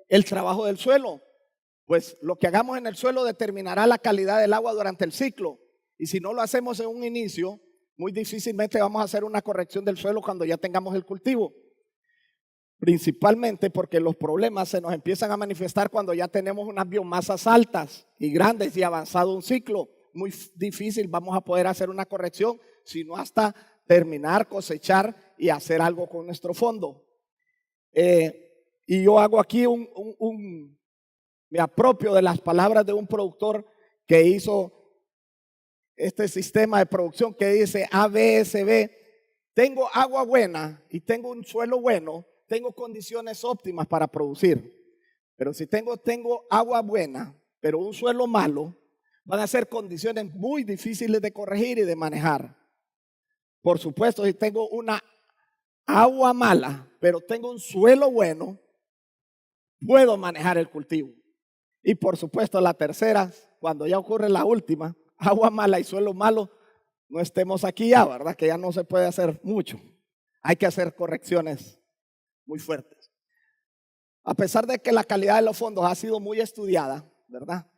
el trabajo del suelo. Pues lo que hagamos en el suelo determinará la calidad del agua durante el ciclo. Y si no lo hacemos en un inicio, muy difícilmente vamos a hacer una corrección del suelo cuando ya tengamos el cultivo. Principalmente porque los problemas se nos empiezan a manifestar cuando ya tenemos unas biomasas altas y grandes y avanzado un ciclo. Muy difícil vamos a poder hacer una corrección, sino hasta terminar, cosechar y hacer algo con nuestro fondo. Y yo hago aquí me apropio de las palabras de un productor que hizo este sistema de producción que dice ABSB: tengo agua buena y tengo un suelo bueno, tengo condiciones óptimas para producir. Pero si tengo agua buena, pero un suelo malo, van a ser condiciones muy difíciles de corregir y de manejar. Por supuesto, si tengo una agua mala, pero tengo un suelo bueno, puedo manejar el cultivo. Y por supuesto, la tercera, cuando ya ocurre la última, agua mala y suelo malo, no estemos aquí ya, ¿verdad? Que ya no se puede hacer mucho. Hay que hacer correcciones muy fuertes. A pesar de que la calidad de los fondos ha sido muy estudiada, ¿verdad?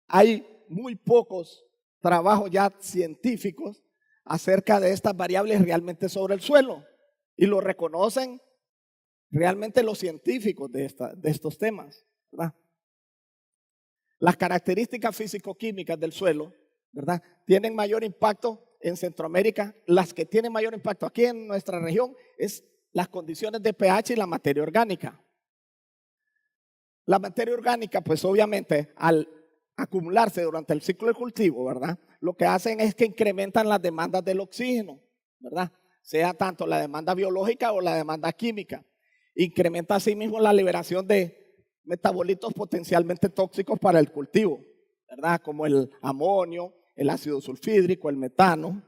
Hay muy pocos trabajos ya científicos acerca de estas variables realmente sobre el suelo. Y lo reconocen realmente los científicos de estos temas, ¿verdad? Las características físico-químicas del suelo, ¿verdad?, tienen mayor impacto en Centroamérica. Las que tienen mayor impacto aquí en nuestra región es las condiciones de pH y la materia orgánica. La materia orgánica, pues obviamente, al acumularse durante el ciclo de cultivo, ¿verdad?, lo que hacen es que incrementan las demandas del oxígeno, ¿verdad?, sea tanto la demanda biológica o la demanda química. Incrementa asimismo la liberación de metabolitos potencialmente tóxicos para el cultivo, ¿verdad?, como el amonio, el ácido sulfídrico, el metano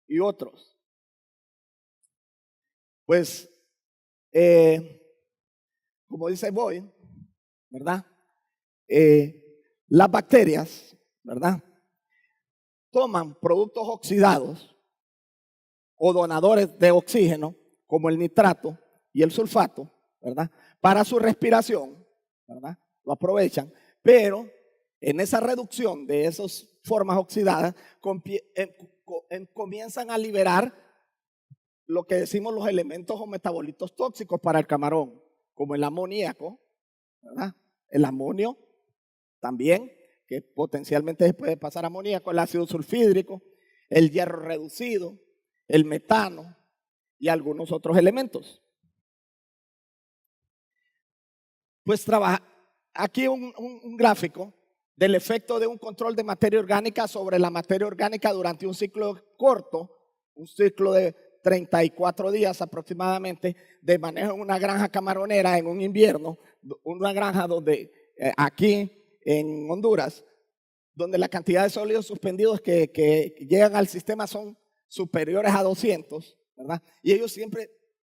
y otros. Pues, como dice Boyd, ¿verdad?, las bacterias, ¿verdad?, toman productos oxidados o donadores de oxígeno, como el nitrato y el sulfato, ¿verdad?, para su respiración, ¿verdad?, lo aprovechan, pero en esa reducción de esas formas oxidadas comienzan a liberar lo que decimos los elementos o metabolitos tóxicos para el camarón, como el amoníaco, ¿verdad?, el amonio también, que potencialmente se puede pasar amoníaco, el ácido sulfídrico, el hierro reducido, el metano y algunos otros elementos. Pues trabaja aquí un gráfico del efecto de un control de materia orgánica sobre la materia orgánica durante un ciclo corto, un ciclo de 34 días aproximadamente, de manejo en una granja camaronera en un invierno, una granja donde aquí en Honduras, donde la cantidad de sólidos suspendidos que llegan al sistema son superiores a 200, ¿verdad? Y ellos siempre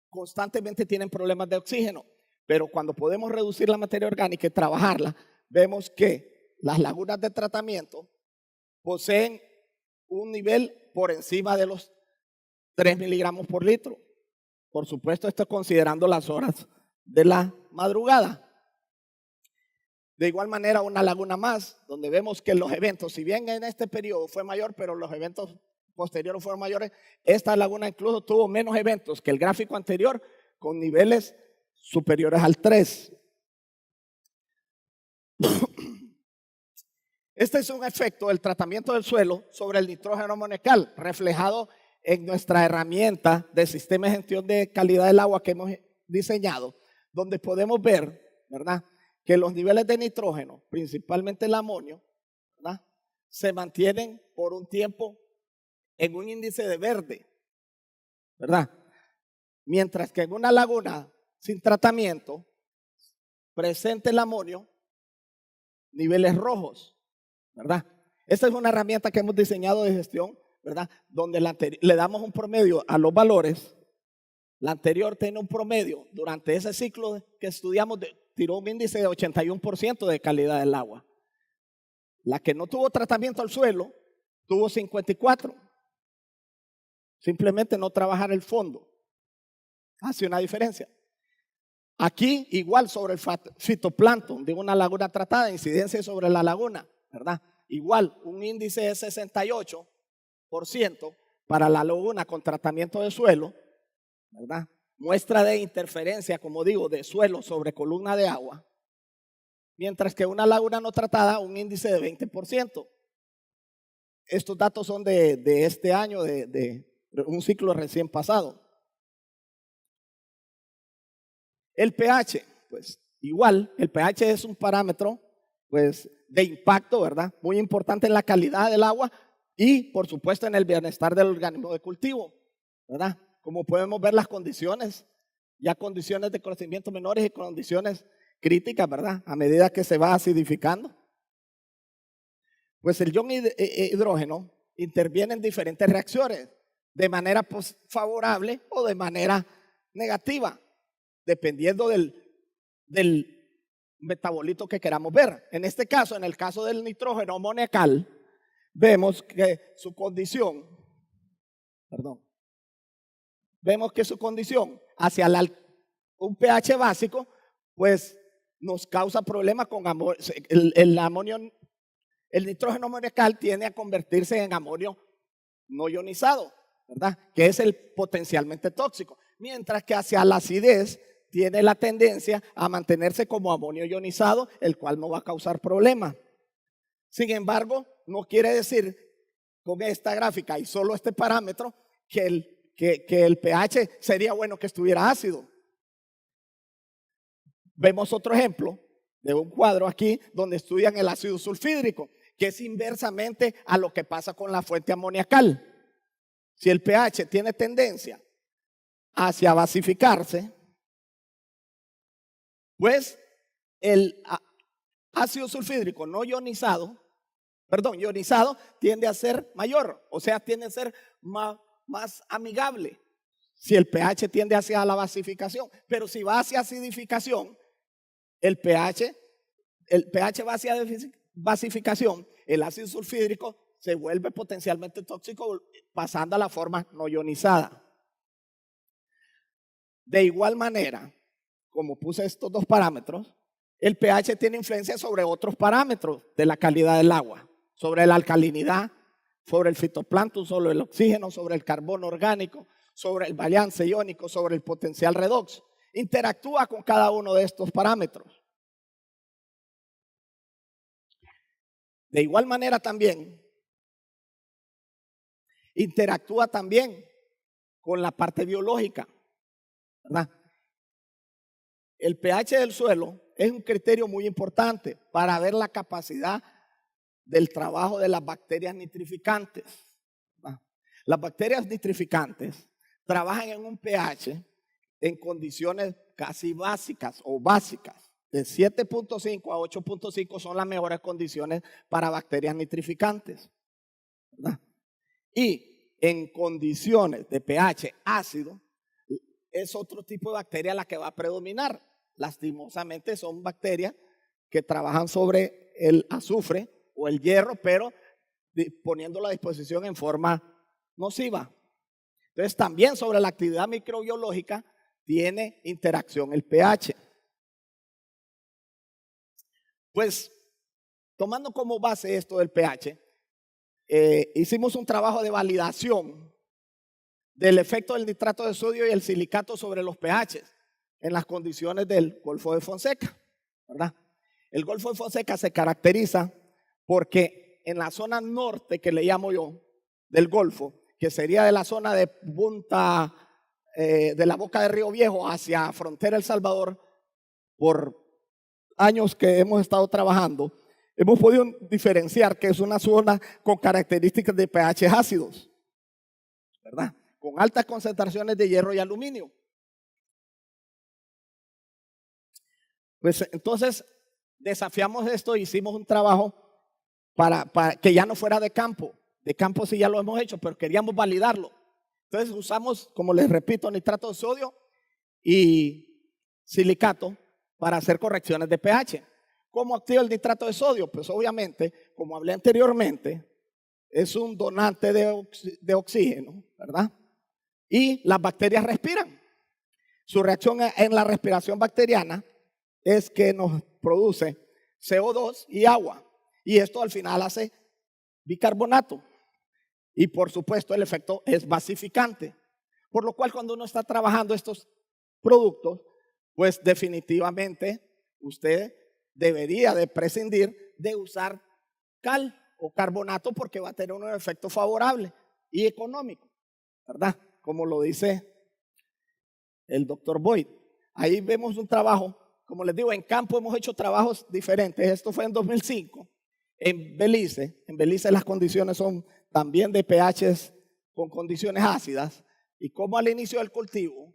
constantemente tienen problemas de oxígeno. Pero cuando podemos reducir la materia orgánica y trabajarla, vemos que las lagunas de tratamiento poseen un nivel por encima de los 3 miligramos por litro. Por supuesto, esto considerando las horas de la madrugada. De igual manera, una laguna más, donde vemos que los eventos, si bien en este periodo fue mayor, pero los eventos posteriores fueron mayores, esta laguna incluso tuvo menos eventos que el gráfico anterior, con niveles superiores al 3. Este es un efecto del tratamiento del suelo sobre el nitrógeno amoníaco, reflejado en nuestra herramienta de sistema de gestión de calidad del agua que hemos diseñado, donde podemos ver, ¿verdad?, que los niveles de nitrógeno, principalmente el amonio, ¿verdad?, se mantienen por un tiempo en un índice de verde, ¿verdad?, mientras que en una laguna sin tratamiento presente el amonio, niveles rojos, ¿verdad? Esta es una herramienta que hemos diseñado de gestión, ¿verdad?, donde le damos un promedio a los valores. La anterior tiene un promedio durante ese ciclo que estudiamos, tiró un índice de 81% de calidad del agua. La que no tuvo tratamiento al suelo tuvo 54. Simplemente no trabajar el fondo hace una diferencia. Aquí igual sobre el fitoplancton de una laguna tratada, incidencia sobre la laguna, ¿verdad? Igual un índice de 68% para la laguna con tratamiento de suelo, ¿verdad? Muestra de interferencia, como digo, de suelo sobre columna de agua, mientras que una laguna no tratada, un índice de 20%. Estos datos son de este año, de un ciclo recién pasado. El pH, pues igual, el pH es un parámetro pues, de impacto, ¿verdad? Muy importante en la calidad del agua y, por supuesto, en el bienestar del organismo de cultivo, ¿verdad? Como podemos ver las condiciones, ya condiciones de crecimiento menores y condiciones críticas, ¿verdad? A medida que se va acidificando. Pues el ion hidrógeno interviene en diferentes reacciones, de manera favorable o de manera negativa, dependiendo del metabolito que queramos ver. En este caso, en el caso del nitrógeno amoniacal, vemos que su condición, hacia un pH básico, pues nos causa problemas con el amonio. El nitrógeno amoniacal tiende a convertirse en amonio no ionizado, ¿verdad? Que es el potencialmente tóxico. Mientras que hacia la acidez tiene la tendencia a mantenerse como amonio ionizado, el cual no va a causar problemas. Sin embargo, no quiere decir con esta gráfica y solo este parámetro que el pH sería bueno que estuviera ácido. Vemos otro ejemplo de un cuadro aquí donde estudian el ácido sulfídrico, que es inversamente a lo que pasa con la fuente amoniacal. Si el pH tiene tendencia hacia basificarse, pues el ácido sulfídrico no ionizado, ionizado tiende a ser mayor, o sea, tiende a ser más amigable si el pH tiende hacia la basificación. Pero si va hacia acidificación, el pH va hacia basificación, el ácido sulfídrico se vuelve potencialmente tóxico pasando a la forma no ionizada. De igual manera, como puse estos dos parámetros, el pH tiene influencia sobre otros parámetros de la calidad del agua, sobre la alcalinidad, sobre el fitoplancton, sobre el oxígeno, sobre el carbono orgánico, sobre el balance iónico, sobre el potencial redox. Interactúa con cada uno de estos parámetros. De igual manera también, interactúa también con la parte biológica, ¿verdad? El pH del suelo es un criterio muy importante para ver la capacidad del trabajo de las bacterias nitrificantes, ¿verdad? Las bacterias nitrificantes trabajan en un pH en condiciones casi básicas o básicas. De 7.5 a 8.5 son las mejores condiciones para bacterias nitrificantes, ¿verdad? Y en condiciones de pH ácido, es otro tipo de bacteria la que va a predominar. Lastimosamente son bacterias que trabajan sobre el azufre o el hierro, pero poniéndolo a disposición en forma nociva. Entonces también sobre la actividad microbiológica tiene interacción el pH. Pues tomando como base esto del pH, hicimos un trabajo de validación del efecto del nitrato de sodio y el silicato sobre los pHs en las condiciones del Golfo de Fonseca, ¿verdad? El Golfo de Fonseca se caracteriza porque en la zona norte, que le llamo yo, del Golfo, que sería de la zona de punta, de la boca de Río Viejo hacia frontera El Salvador, por años que hemos estado trabajando, hemos podido diferenciar que es una zona con características de pH ácidos, ¿verdad? Con altas concentraciones de hierro y aluminio. Pues entonces desafiamos esto, hicimos un trabajo para que ya no fuera de campo. De campo sí ya lo hemos hecho, pero queríamos validarlo. Entonces usamos, como les repito, nitrato de sodio y silicato para hacer correcciones de pH. ¿Cómo activa el nitrato de sodio? Pues obviamente, como hablé anteriormente, es un donante de oxígeno, ¿verdad? Y las bacterias respiran. Su reacción en la respiración bacteriana es que nos produce CO2 y agua. Y esto al final hace bicarbonato. Y por supuesto el efecto es basificante. Por lo cual cuando uno está trabajando estos productos, pues definitivamente usted debería de prescindir de usar cal o carbonato porque va a tener un efecto favorable y económico, ¿verdad? Como lo dice el doctor Boyd. Ahí vemos un trabajo, como les digo, en campo hemos hecho trabajos diferentes. Esto fue en 2005 en Belice. En Belice las condiciones son también de pHs con condiciones ácidas. Y como al inicio del cultivo,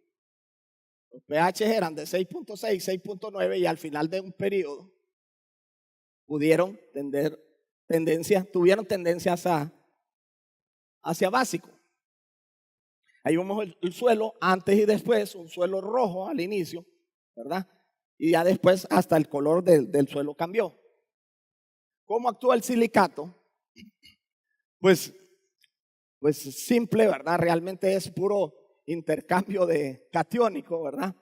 los pHs eran de 6.6, 6.9 y al final de un periodo tuvieron tendencia hacia básico. Ahí vemos el suelo antes y después, un suelo rojo al inicio, ¿verdad? Y ya después hasta el color del suelo cambió. ¿Cómo actúa el silicato? Pues simple, ¿verdad? Realmente es puro intercambio de catiónico, ¿verdad?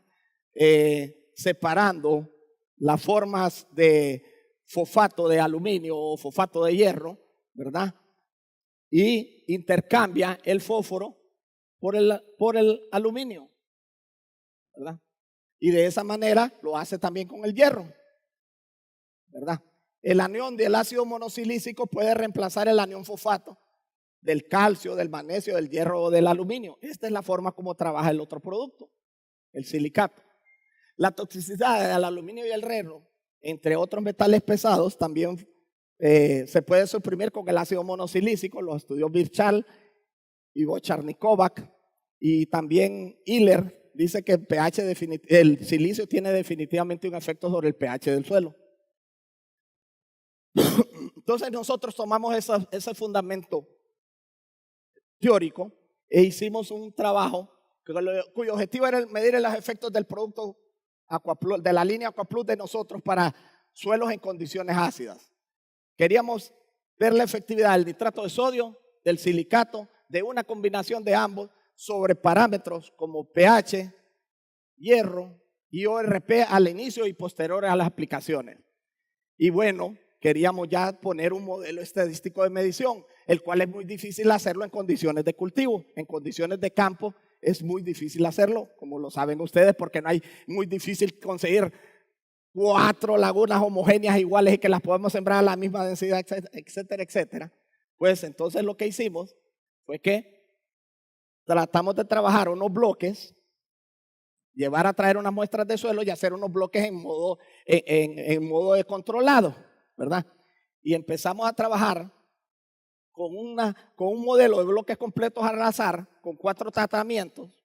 Separando las formas de fosfato de aluminio o fosfato de hierro, ¿verdad? Y intercambia el fósforo por el aluminio, ¿verdad? Y de esa manera lo hace también con el hierro, ¿verdad? El anión del ácido monosilícico puede reemplazar el anión fosfato del calcio, del magnesio, del hierro o del aluminio. Esta es la forma como trabaja el otro producto, el silicato. La toxicidad del aluminio y el hierro, entre otros metales pesados, también se puede suprimir con el ácido monosilícico. Los estudios Birchall y Bocharnikovac y también Hiller dice que el silicio tiene definitivamente un efecto sobre el pH del suelo. Entonces nosotros tomamos ese fundamento teórico e hicimos un trabajo cuyo objetivo era medir los efectos del producto Aquaplus, de la línea Aquaplus de nosotros para suelos en condiciones ácidas. Queríamos ver la efectividad del nitrato de sodio, del silicato, de una combinación de ambos sobre parámetros como pH, hierro y ORP al inicio y posteriores a las aplicaciones. Y bueno, queríamos ya poner un modelo estadístico de medición, el cual es muy difícil hacerlo en condiciones de cultivo. En condiciones de campo es muy difícil hacerlo, como lo saben ustedes, porque muy difícil conseguir 4 lagunas homogéneas iguales y que las podamos sembrar a la misma densidad, etcétera, etcétera. Pues entonces lo que hicimos fue que tratamos de trabajar unos bloques, llevar a traer unas muestras de suelo y hacer unos bloques en modo de controlado, ¿verdad? Y empezamos a trabajar con un modelo de bloques completos al azar, con 4 tratamientos,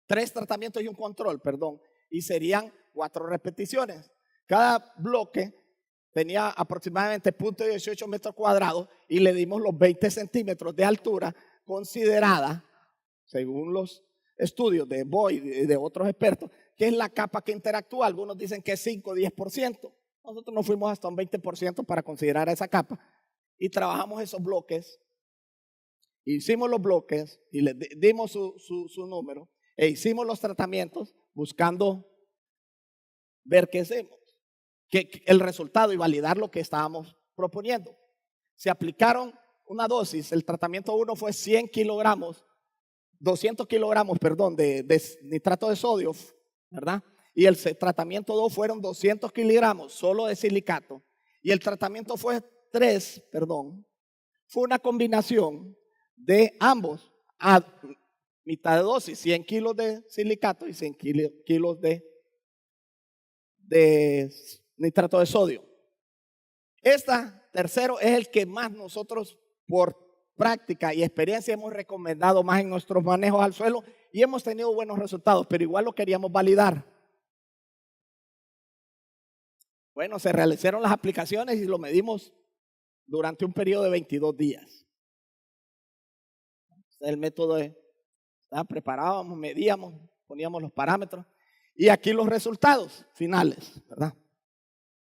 3 tratamientos y un control, perdón, y serían 4 repeticiones. Cada bloque tenía aproximadamente 0.18 metros cuadrados y le dimos los 20 centímetros de altura considerada, según los estudios de Boyd y de otros expertos, que es la capa que interactúa. Algunos dicen que es 5 o 10%. Nosotros nos fuimos hasta un 20% para considerar esa capa y trabajamos esos bloques. Hicimos los bloques y le dimos su número e hicimos los tratamientos buscando ver qué hacemos, el resultado y validar lo que estábamos proponiendo. Se aplicaron una dosis, el tratamiento 1 fue 200 kilogramos, de nitrato de sodio, ¿verdad? Y el tratamiento 2 fueron 200 kilogramos solo de silicato. Y el tratamiento 3 fue una combinación de ambos a mitad de dosis, 100 kilos de silicato y 100 kilos de nitrato de sodio. Tercero es el que más nosotros por práctica y experiencia hemos recomendado más en nuestros manejos al suelo y hemos tenido buenos resultados, pero igual lo queríamos validar. Bueno, se realizaron las aplicaciones y lo medimos durante un periodo de 22 días. El método preparábamos, medíamos, poníamos los parámetros y aquí los resultados finales, ¿verdad?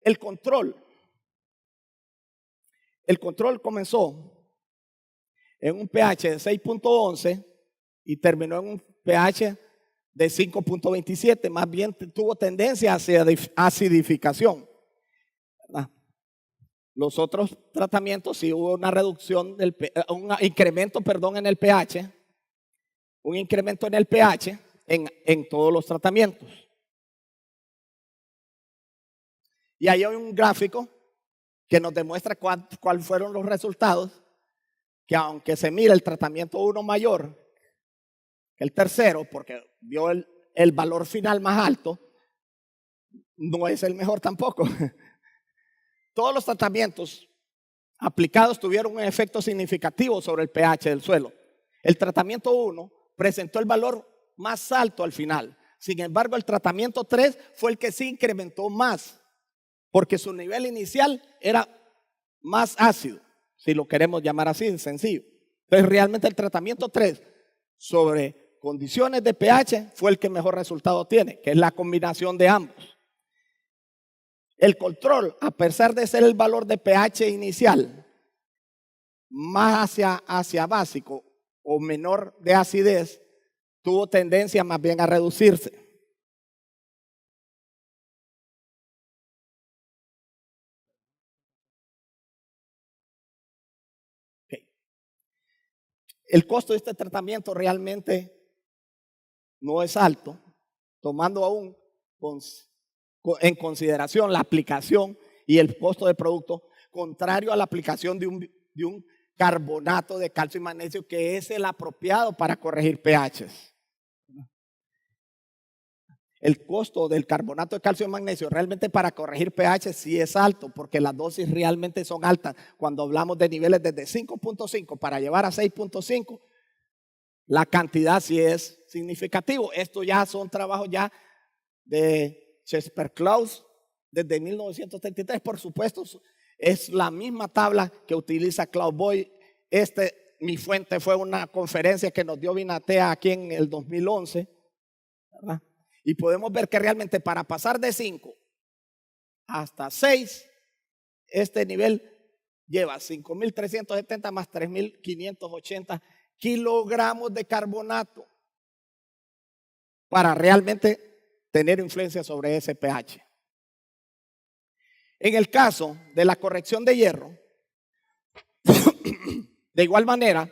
El control comenzó en un pH de 6.11 y terminó en un pH de 5.27, más bien tuvo tendencia hacia acidificación, ¿verdad? Los otros tratamientos sí hubo una reducción, un incremento, perdón, en el pH, un incremento en el pH en todos los tratamientos. Y ahí hay un gráfico que nos demuestra cuáles fueron los resultados, que aunque se mira el tratamiento 1 mayor que el tercero, porque vio el valor final más alto, no es el mejor tampoco. Todos los tratamientos aplicados tuvieron un efecto significativo sobre el pH del suelo. El tratamiento 1 presentó el valor más alto al final. Sin embargo, el tratamiento 3 fue el que sí incrementó más, porque su nivel inicial era más ácido, si lo queremos llamar así, en sencillo. Entonces, realmente el tratamiento 3 sobre condiciones de pH fue el que mejor resultado tiene, que es la combinación de ambos. El control, a pesar de ser el valor de pH inicial más hacia básico o menor de acidez, tuvo tendencia más bien a reducirse. Okay. El costo de este tratamiento realmente no es alto, tomando aún en consideración la aplicación y el costo de producto, contrario a la aplicación de un carbonato de calcio y magnesio, que es el apropiado para corregir pHs. El costo del carbonato de calcio y magnesio realmente para corregir pH sí es alto, porque las dosis realmente son altas. Cuando hablamos de niveles desde 5.5 para llevar a 6.5, la cantidad sí es significativo. Esto ya son trabajos ya de Shesper-Klaus desde 1933, por supuesto. Es la misma tabla que utiliza Klaus Boy. Mi fuente fue una conferencia que nos dio Vinatea aquí en el 2011, ¿verdad? Y podemos ver que realmente para pasar de 5 hasta 6, este nivel lleva 5.370 más 3.580 kilogramos de carbonato para realmente tener influencia sobre ese pH. En el caso de la corrección de hierro, de igual manera,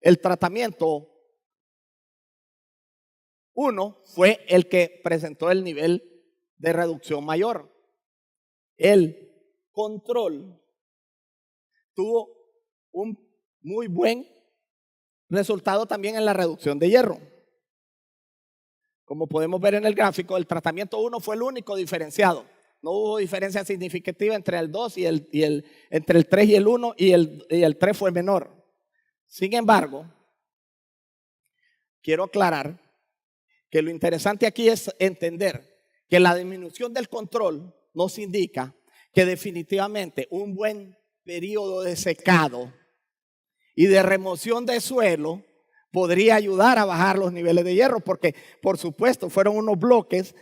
el tratamiento 1 fue el que presentó el nivel de reducción mayor. El control tuvo un muy buen resultado también en la reducción de hierro. Como podemos ver en el gráfico, el tratamiento 1 fue el único diferenciado. No hubo diferencia significativa entre el 2 entre el 3 y el 1, y el 3 fue menor. Sin embargo, quiero aclarar que lo interesante aquí es entender que la disminución del control nos indica que definitivamente un buen periodo de secado y de remoción de suelo podría ayudar a bajar los niveles de hierro, porque por supuesto fueron unos bloques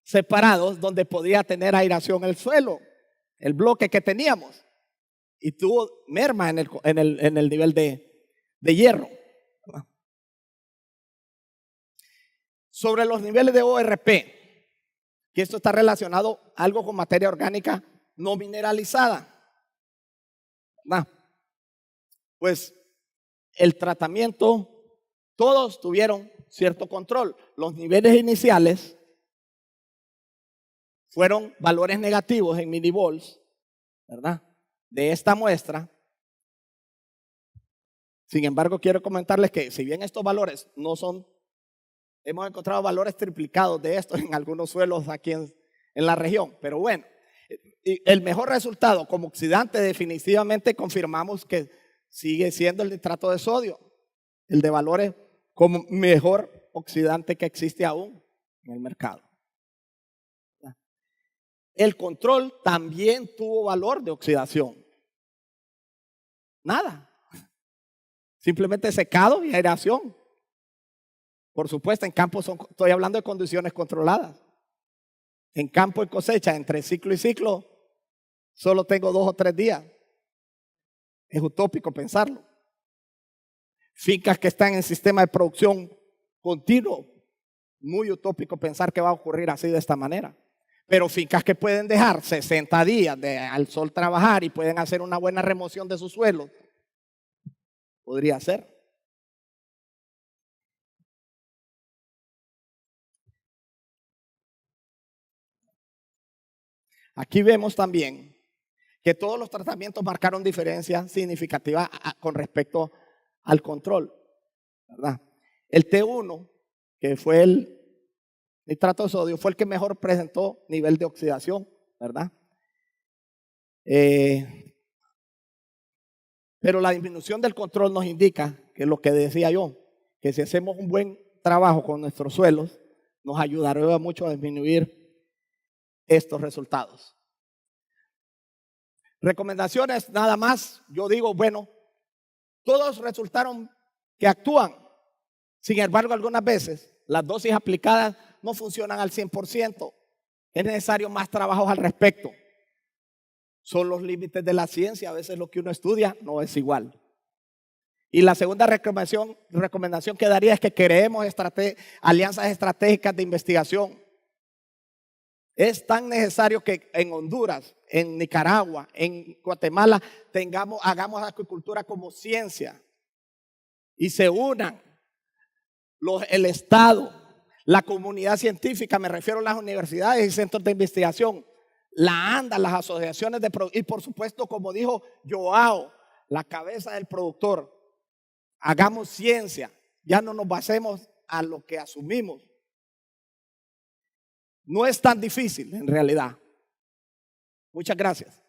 separados donde podía tener aireación el suelo, el bloque que teníamos, y tuvo merma en el nivel de hierro. Sobre los niveles de ORP, que esto está relacionado algo con materia orgánica no mineralizada. Pues el tratamiento, todos tuvieron cierto control. Los niveles iniciales fueron valores negativos en millivolts, ¿verdad?, de esta muestra. Sin embargo, quiero comentarles que si bien estos valores no son, hemos encontrado valores triplicados de estos en algunos suelos aquí en la región, pero bueno, el mejor resultado como oxidante definitivamente confirmamos que sigue siendo el nitrato de sodio, el de valores como mejor oxidante que existe aún en el mercado. El control también tuvo valor de oxidación. Nada. Simplemente secado y aireación. Por supuesto, en campo estoy hablando de condiciones controladas. En campo de cosecha, entre ciclo y ciclo, solo tengo 2 o 3 días. Es utópico pensarlo. Fincas que están en sistema de producción continuo, muy utópico pensar que va a ocurrir así de esta manera. Pero fincas que pueden dejar 60 días al sol trabajar y pueden hacer una buena remoción de sus suelos, podría ser. Aquí vemos también que todos los tratamientos marcaron diferencias significativas con respecto al control, ¿verdad? El T1, que fue el nitrato de sodio, fue el que mejor presentó nivel de oxidación, ¿verdad? Pero la disminución del control nos indica que lo que decía yo, que si hacemos un buen trabajo con nuestros suelos, nos ayudará mucho a disminuir estos resultados. Recomendaciones nada más, yo digo, bueno, todos resultaron que actúan. Sin embargo, algunas veces las dosis aplicadas no funcionan al 100%. Es necesario más trabajos al respecto. Son los límites de la ciencia. A veces lo que uno estudia no es igual. Y la segunda recomendación que daría es que creemos alianzas estratégicas de investigación. Es tan necesario que en Honduras, en Nicaragua, en Guatemala, hagamos acuicultura como ciencia y se unan el Estado, la comunidad científica, me refiero a las universidades y centros de investigación, la ANDA, las asociaciones y por supuesto, como dijo Joao, la cabeza del productor. Hagamos ciencia, ya no nos basemos a lo que asumimos. No es tan difícil en realidad. Muchas gracias.